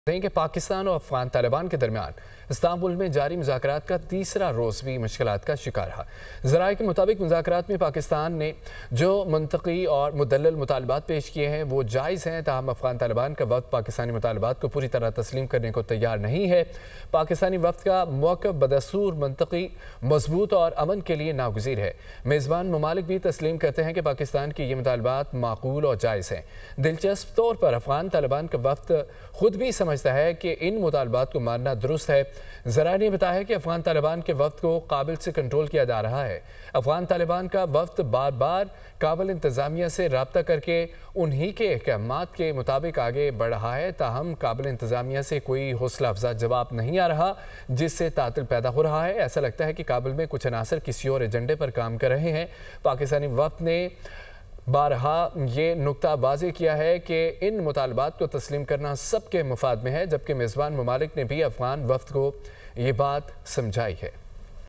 कि पाकिस्तान और अफगान तालिबान के दरमियान इस्तांबुल में जारी मुज़ाकरात का तीसरा रोज़ भी मुश्किलात का शिकार रहा। ज़राए के मुताबिक मुज़ाकरात में पाकिस्तान ने जो मुंतकी और मुदल्लल मुतालबात पेश किए हैं वो जायज़ हैं, ताहम अफगान तालिबान का वक्त पाकिस्तानी मुतालबात को पूरी तरह तस्लीम करने को तैयार नहीं है। पाकिस्तानी वक्त का मौक़िफ़ बदस्तूर मुंतकी, मजबूत और अमन के लिए नागुज़ीर है। मेज़बान ममालिक भी तस्लीम करते हैं कि पाकिस्तान के ये मुतालबात माकूल और जायज़ हैं। दिलचस्प तौर पर अफगान तालिबान का वक्त खुद भी समझता है कि इन मुतालबात को मानना दुरुस्त है। ज़रा ने बताया कि अफगान तालिबान के वक्त को काबिल से कंट्रोल किया जा रहा है। अफगान तालिबान का वक्त बार बार काबिल इंतज़ामिया से रब्ता करके उन्हीं के अहकामात के मुताबिक आगे बढ़ रहा है, ताहम काबिल इंतज़ामिया से कोई हौसला अफजा जवाब नहीं आ रहा, जिससे तातिल पैदा हो रहा है। ऐसा लगता है कि काबिल में कुछ अनासर किसी और एजेंडे पर काम कर रहे हैं। पाकिस्तानी वक्त ने बारहा ये नुक्ता वाज़ेह किया है कि इन मुतालबात को तस्लीम करना सबके मुफाद में है, जबकि मेज़बान ममालिक ने भी अफगान वफ़द को ये बात समझाई है।